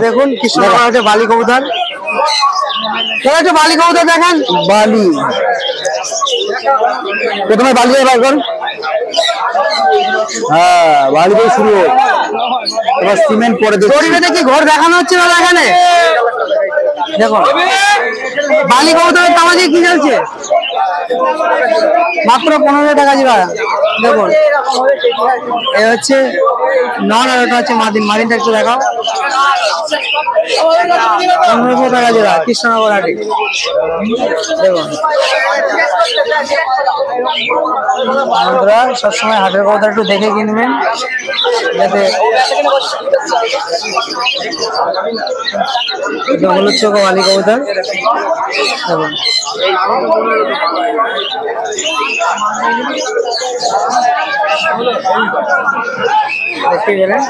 দেখুন কৃষ্ণনগর আছে বালি কবুতর, একটা বালি কবুতর দেখেন, বালি প্রথমে বালি বার কর। হ্যাঁ বালি দিয়ে শুরু, এবার সিমেন্ট পরে দেখি ঘর দেখানো হচ্ছে না এখানে। দেখো বালি কবুতরের দাম আজকে কি চলছে, মাত্র 15 টাকা জিরা। দেখুন এ হচ্ছে নন, আর ওটা হচ্ছে মাদিন। মাদিনটা একটু দেখাও, 1500 টাকা জিরা কৃষ্ণনগর হাটে। দেখুন বন্ধুরা সবসময় হাটের কবুতর একটু দেখে কিনবেন, যাতে হলুদ চোখ বালি কবুতর। দেখুন দেখতে গেলেন,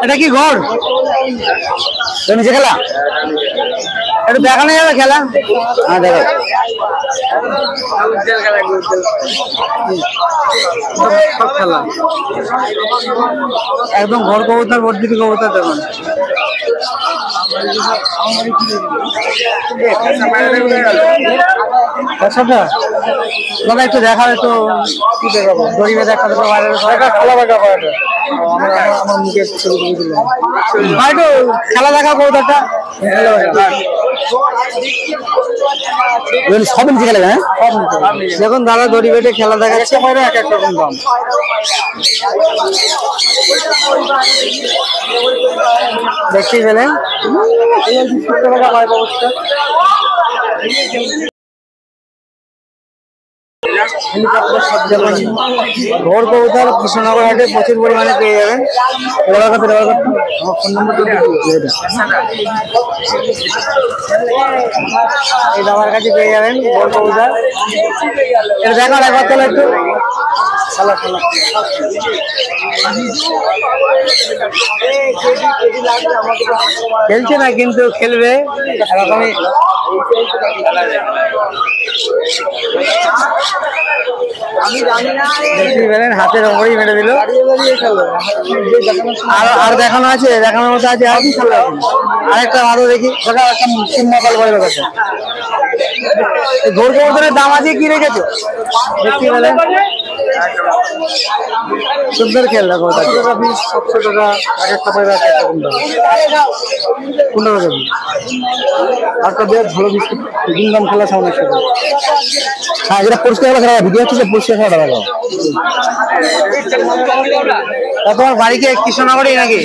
এটা কি ঘর নিচে খেলা, একটু দেখানো যাবে খেলা? হ্যাঁ দেখো খেলা একদম ঘর কবুতর, বর্ধিত কবুতর। দেখুন দাদা একটু দেখাও, একটু কি দেখাবো, গরিবে দেখাতে বাইরে খেলা দেখা পাওয়াটা আমার মুখে একটু খেলা দেখা কবুতরটা সব নিচে খেলে। হ্যাঁ দেখুন দাদা দড়ি বেটে খেলা দেখাচ্ছে, এক এক রকম দাম। দেখতেই পেলেন ঘর কবুতর কৃষ্ণনগর হাটে প্রচুর পরিমাণে পেয়ে যাবেন। আমার ফোন নম্বরটা এই দামার কাছে পেয়ে যাবেন ঘর কবুতর। এটা দেখার একবার তোলা একটু খেলছে না, কিন্তু খেলবে এরকমই। হাতের ওপরেই মেরে দিল। আর দেখানো আছে, দেখানোর মতো আছে আরেকটা আরো দেখি, ঘোর কবুতরের দাম আছে কি রেখেছো দেখতে পেলেন? সুন্দর খেল দেখো, 700 টাকা এক একটা পাইবে, কোনটা দেবো একটা দেখ ভালো বিস্কুট দাম খেলা সামনে সাথে। হ্যাঁ যেটা পরিষ্কার খেলা ভিডিও হচ্ছে, পরিষ্কার খেলা দেখো। তোমার বাড়িকে কৃষ্ণনগরই নাকি?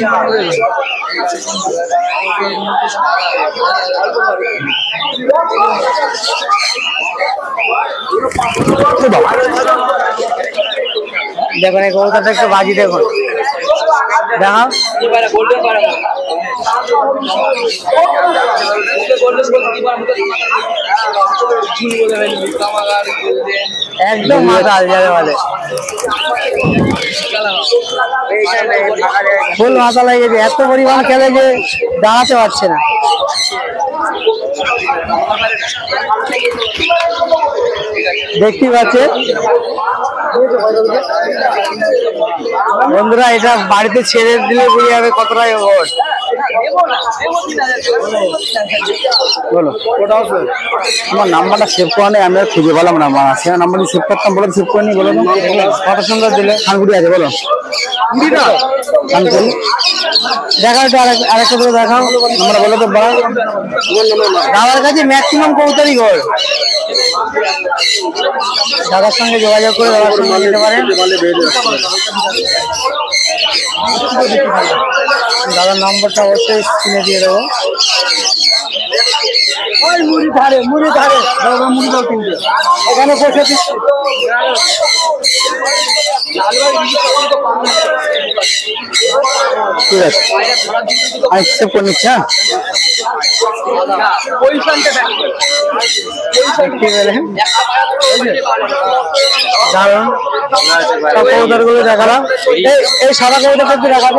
দেখুন এই কবুতরটা একটু বাজি দেখুন, দেখাও একদম মাথা যাবে বলে, ফুল মাথা লেগেছে, এত পরিমাণ খেলে যে দাঁড়াতে পারছে না। দেখতে পাচ্ছে বন্ধুরা, এটা বাড়িতে ছেড়ে দিলে বুঝে যাবে কতটা ভোট। বলো আমার নাম্বারটা সেভ করা নেই, আমি আর খুঁজে পেলাম না। আমার নাম্বার সেভ করতাম বলে সেভ করে নি। বলো কত সুন্দর দিলে, খানগুড়ি আছে বলো দেখাও একটু, আরেকটা করে দেখাও। আমরা বলো তো দাদার কাছে ম্যাক্সিমাম কবুতরই ঘর, দাদার সঙ্গে যোগাযোগ করে দাদার সঙ্গে নিতে পারেন। দাদার নম্বরটা অবশ্যই কিনে দিয়ে দেবো। মুড়ি ধারে মুড়ি দাও কিনতে, এখানে বসে ঠিক আছে আমি সেভ করে নিচ্ছি। হ্যাঁ দারুন কবুতর গুলো দেখালাম। এই সাদা কবুতরটা একটু দেখাবো,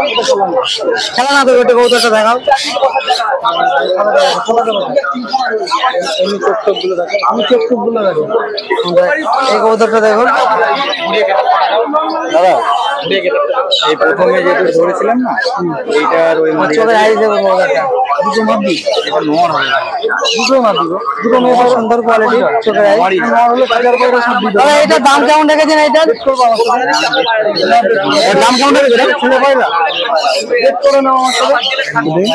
খেলা না তো একটু কৌতুকটা দেখাও। আমি চোখ গুলো দেখো, এই কৌতুকটা দেখো দাদা। এই প্রথমে যেটা ধরেছিলাম না, এইটার ওই চোখের আইস দেবো দুটো মাপবি, এটা নর হবে দুটো মাপবি গো, দুটো মেয়ে সুন্দর কোয়ালিটি চোখের আইস। এটার দাম কেমন রেখেছেন? এইটার দাম কেমন রেখেছেন? ছেলে পায়রা করে নাও আমার সাথে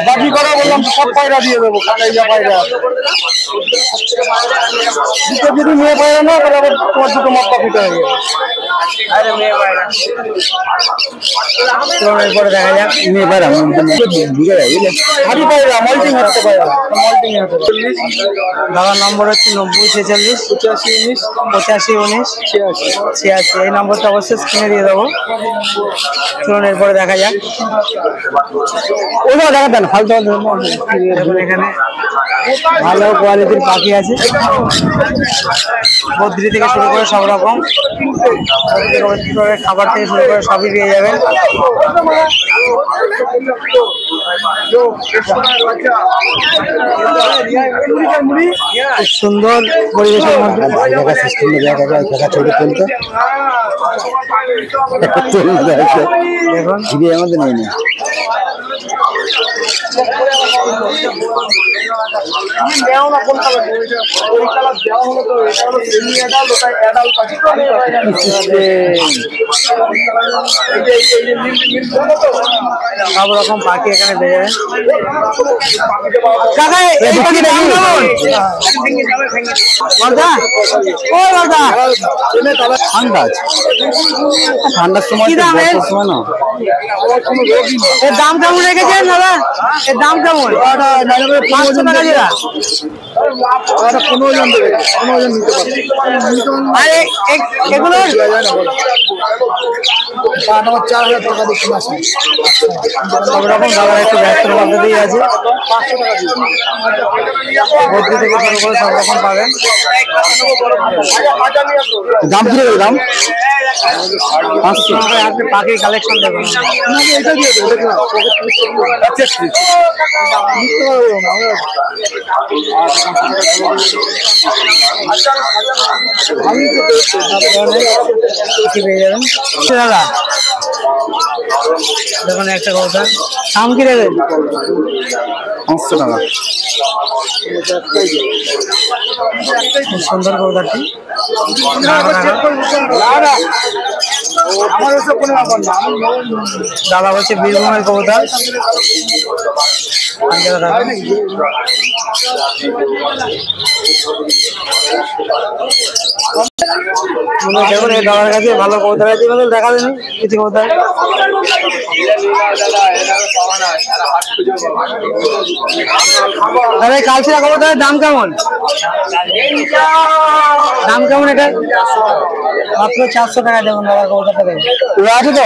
বাকি করা বললাম, সব পায়রা দিয়ে দেবো। কাটাইয়া পায়রা দুটো যদি মেয়ে পায়রা না তাহলে আবার তোমার দুটো মাপ পাখিটা হয়ে যাবে। এরপরে দেখা যাক মেয়ে পায়রা হাড়ি পায়রা মল্টিং হতে পায়রা মল্টিং হতে পারে। দাদার নম্বর হচ্ছে 90 46 85 19 86। এই নম্বরটা অবশ্যই স্ক্রিনে দিয়ে দেবো। চলুন এরপরে দেখা যাক। ওটা দেখা দেন হালকা দেখুন এখানে ভালো কোয়ালিটির পাখি আছে, বদ্রি থেকে শুরু করে সব রকম খাবার থেকে শুরু করে সবই পেয়ে যাবেন। সুন্দর পরিবেশের মধ্যে দেখুন আমাদের নেই না। সব রকম পাখি এখানে পেয়ে যাবেন। কাকা এই পাখিটা ঠান্ডার সময় এর দাম কেমন রেখেছেন দাদা? এর দাম কেমন? 500 টাকা জোড়া। আরে এগুলো 4000 টাকা দিচ্ছি মাসে। সব রকম দাবার একটু ব্যস্তের মধ্যে দিয়ে আছে, বদ্রি থেকে শুরু করে সব রকম পাবেন। দাম কি রে দাম? 500 টাকায় আপনি পাখির কালেকশন দেখুন। এটা দিয়ে দেখুন দাদা। দেখুন একটা কথা দাম কি দেবেন? 500 টাকা। সুন্দর কবুতরটি দাদা বলছে বীরভূমের কবুতর। দেখুন এই দাদার কাছে ভালো কবুতর আছে, দেখা দেয়নি কিছু কবুতর। দাদা কালচিরা কবুতরের দাম কেমন? দাম কেমন এটা? মাত্র 400 টাকা দেবেন দাদা কবুতরটা দেবেন। আছে তো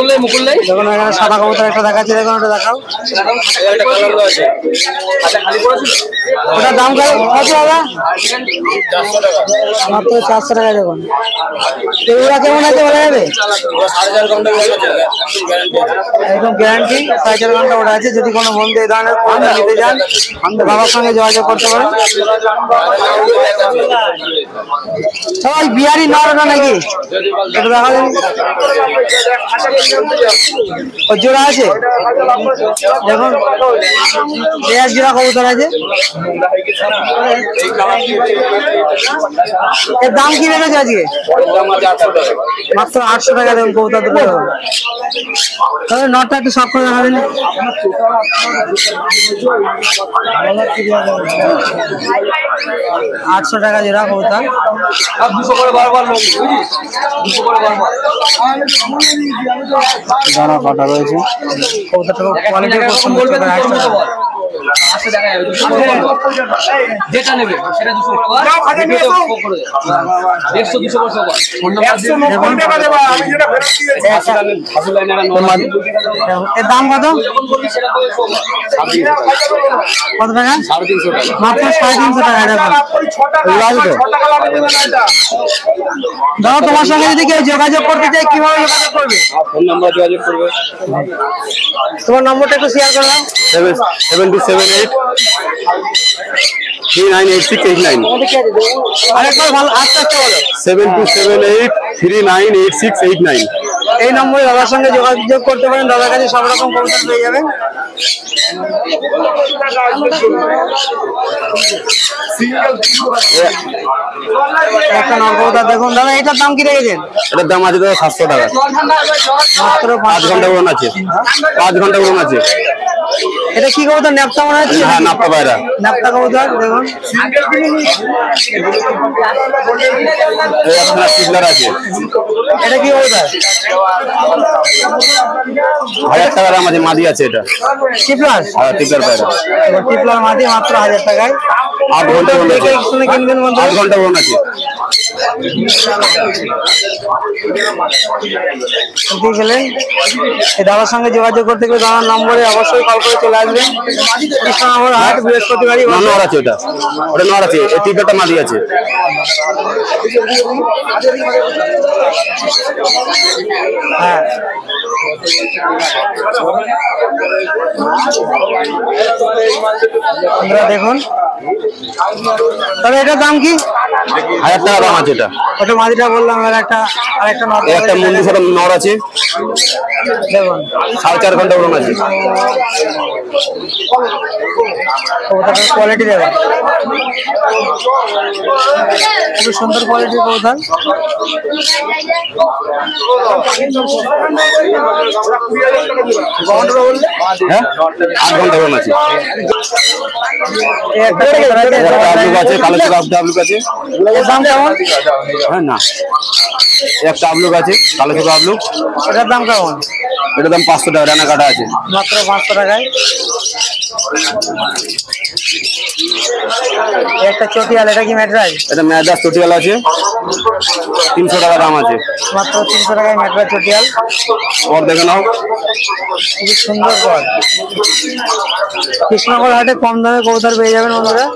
দেখুন এখানে সাদা কবুতর একটা দেখাচ্ছে, দেখুন ওটা দেখাও। ওটার দাম কত দাদা? মাত্র 400 টাকা। দেখুন এগুলা কেমন আছে বলা যাবে? একদম গ্যারান্টি 4.5 ঘন্টা ওটা আছে। যদি কোনো বন্ধু এই ধরনের নিতে চান বাবার সঙ্গে যোগাযোগ করতে পারেন। সবাই বিহারি নর নাকি এটা দেখা যাবে? জোড়া আছে দেখুন, এক জোড়া কবুতর আছে। এর দাম কি রেখেছে আজকে? মাত্র 800 টাকা দেবেন কবুতর দুটো। তবে নটটা একটু শখ করে দেখাবেন। 800 টাকা জোড়া কবুতর। দানা কাটা রয়েছে কবুতরটা, কোয়ালিটি খুব সুন্দর। যেটা নেবে সেটা 200 এর দাম কত? কত টাকা? মাত্র 350 টাকা। দাদা তোমার সঙ্গে যদি কেউ যোগাযোগ করতে চায় কিভাবে যোগাযোগ করবে? ফোন নাম্বার যোগাযোগ করবে। তোমার নম্বরটা একটু শেয়ার করলাম। 7278 398689। আরেকবার ভালো আস্তে আস্তে বলো। 7278 398689। এই নম্বরে দাদার সঙ্গে যোগাযোগ করতে পারেন। দাদার কাছে সব রকম কবুতর পেয়ে যাবেন। একটা নরকবুতর দেখুন দাদা, এটার দাম কি রেখেছেন? এটার দাম আছে দাদা 700 টাকা। মাত্র 5 ঘন্টা উড়ন আছে। 5 ঘন্টা উড়ন আছে। এটা কি কবুতর? ন্যাপটা মনে হচ্ছে। হ্যাঁ, নাপ্তা পায়রা। ন্যাপটা কবুতর দেখুন। এই আপনার টিবলার আছে। এটা কি কবুতর? 1000 টাকা দাম আছে। মাদি আছে এটা। টিপলার? হ্যাঁ, টিবলার পায়রা। টিপলার মাদি মাত্র 1000 টাকায়। 8 ঘন্টা উড়ন আছে। শুনে কিনবেন বন্ধু। 8 ঘন্টা উড়ন আছে। গেলেন এই দাদার সঙ্গে যোগাযোগ করতে গেলে দাদার নম্বরে অবশ্যই কল করে চলে আসবেন। কৃষ্ণনগর হাট বৃহস্পতিবারই বন্ধ। নর আছে ওটা। ওটা নর আছে। এই টিবলারটা মাদি আছে। হ্যাঁ, আপনারা দেখুন। তবে এটার দাম কি? 1000 টাকা দাম আছে এটা। ওটা মাদিটা বললাম। আরেকটা নর একটা মুন্ডি সাদা নর আছে। দেখুন 4.5 ঘন্টা উড়ন আছে। কবুতরের কোয়ালিটি দেখুন, খুব সুন্দর কোয়ালিটির কবুতর। হ্যাঁ, 8 ঘন্টা উড়ন আছে। একটা কবুতর আছে, ডাবলুক আছে। কালো ডাবলুক আছে। এর দাম কেমন? হ্যাঁ না, একটা ডাবলুক আছে। কালো ডাবলুক। এটার দাম কেমন? এটার দাম 500 টাকা। রানা কাটা আছে। মাত্র 500 টাকায়। একটা চটিয়াল, এটা কি ম্যাড্রাস? এটা ম্যাড্রাস চটিয়াল আছে। 300 টাকা দাম আছে। মাত্র 300 টাকায় ম্যাড্রাস চটিয়াল। পর দেখে নাও। খুব সুন্দর পর। কৃষ্ণনগর হাটে কম দামে কবুতর পেয়ে যাবেন বন্ধুরা।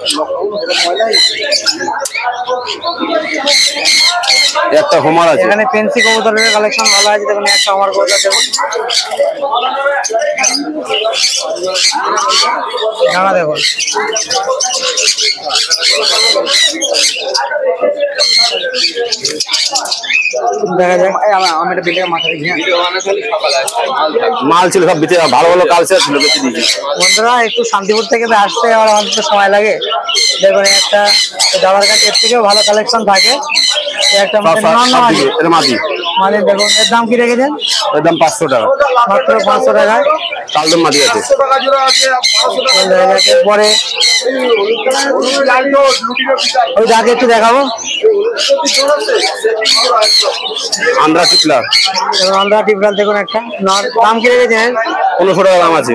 একটা হোমার আছে। এখানে ফেন্সি কবুতরের কালেকশন ভালো আছে। দেখুন একটা আমার কবুতর দেখুন। ডানা দেখুন। দেখা যাক। আমি একটা বিলে মাথা রেখে মাল ছিল সব বেঁচে। ভালো ভালো কালচার ছিল, বেঁচে দিয়েছি। বন্ধুরা একটু শান্তিপুর থেকে আসতে আমার অনেক সময় লাগে। দেখুন একটা দাদার কাছে এর থেকেও ভালো কালেকশন থাকে। একটা মাদি। মানে দেখুন এর দাম কি রেখেছেন? এর দাম 500 টাকা। মাত্র 500 টাকায়। কালদম মাদি আছে। পরে ওই দাগে একটু দেখাবো। আন্দ্রা টিপলার। আন্দ্রা টিপলার দেখুন একটা নর। দাম কি রেখেছেন? 1500 টাকা দাম আছে।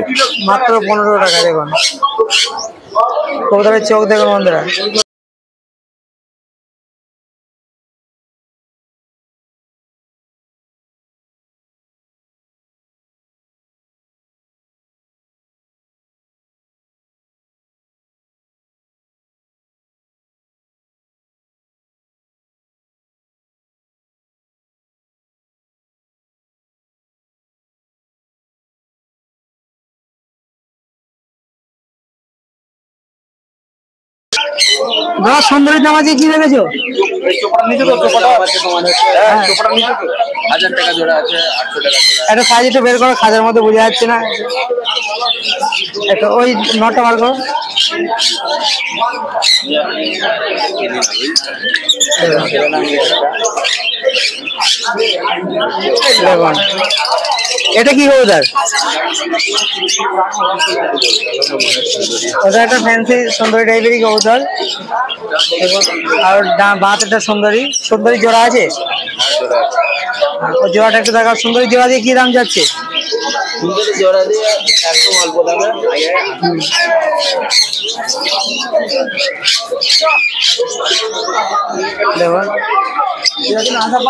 মাত্র 15 টাকা। দেখুন কবুতরের চোখ দেখুন বন্ধুরা। দাদা সুন্দরী দাম আছে কি রেখেছো? একটা সাইজ একটু বের করো, খাঁচার মধ্যে বোঝা যাচ্ছে না। একটা ওই নটা বার করো। দেখুন এটা কি কবুতর? ওটা একটা ফ্যান্সি সুন্দরী টাইপেরই কবুতর। আর বাত একটা সুন্দরী জোড়া আছে। জোড়াটা একটু দেখা। সুন্দরী জোড়া দিয়ে কি দাম যাচ্ছে? জোড়া দিয়ে একদম অল্প দামে দেখুন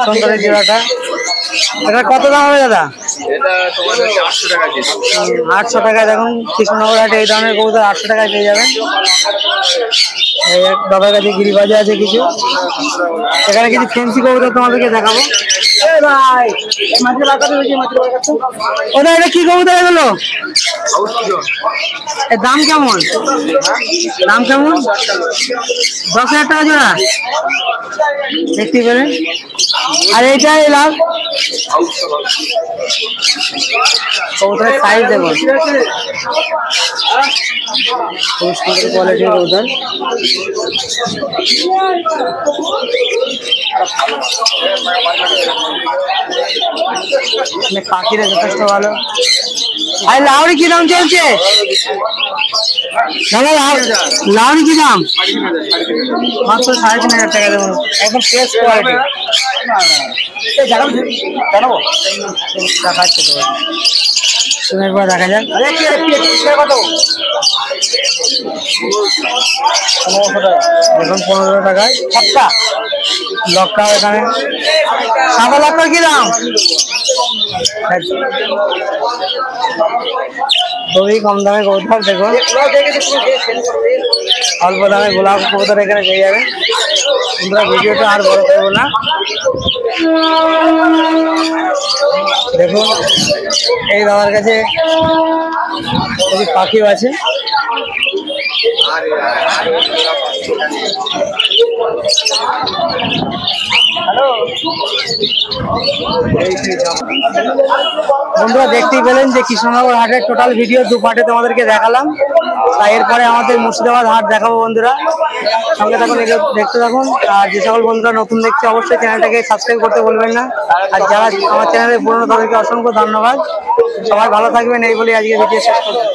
সুন্দরের জোড়াটা। এটা কত দাম হবে দাদা? এটা তোমার 800 টাকা কেজি। 800 টাকায় দেখুন কৃষ্ণনগর হাটে এই ধরনের কবুতর 800 টাকায় পেয়ে যাবেন। এই এক দাদার কাছে গিরিবাজে আছে কিছু, এখানে কিছু ফেন্সি কবুতর তোমাদেরকে দেখাবো। ওটা এটা কি কবুতর এগুলো? এর দাম কেমন? দাম কেমন? 10,000 টাকা জোড়া দেখতে পেলেন। আর এইটা লাভ কবুতরের সাইজ দেখুন, খুব সুন্দর কোয়ালিটির কবুতর। পাখিরা যথেষ্ট ভালো। আর লাউরি কি দাম চলছে দাদা? লাউরি কি দাম? মাত্র 3,500 টাকা দেবো, একদম ফ্রেশ কোয়ালিটি। দেখাচ্ছে তো, একবার দেখা যাক। কত? 1500 টাকায় সাতটা লক্কা। এখানে সাদা লক্কার কি দাম? খুবই কম দামে কবুতর দেখুন, অল্প দামে গোলাপ কবুতর এখানে পেয়ে যাবে। আমরা ভিডিওটা আর বড় করবো না, দেখুন এই দাদার কাছে খুবই পাখিও আছে। বন্ধুরা দেখতেই পেলেন যে কৃষ্ণনগর হাটের টোটাল ভিডিও 2 পার্টে তোমাদেরকে দেখালাম। তাই এরপরে আমাদের মুর্শিদাবাদ হাট দেখাবো বন্ধুরা, সঙ্গে থাকুন, দেখতে থাকুন। আর যে সকল বন্ধুরা নতুন দেখছে অবশ্যই চ্যানেলটাকে সাবস্ক্রাইব করতে বলবেন না। আর যারা আমার চ্যানেলে পুরনো তাদেরকে অসংখ্য ধন্যবাদ। সবাই ভালো থাকবেন এই বলে আজকে ভিডিও শেষ করছি।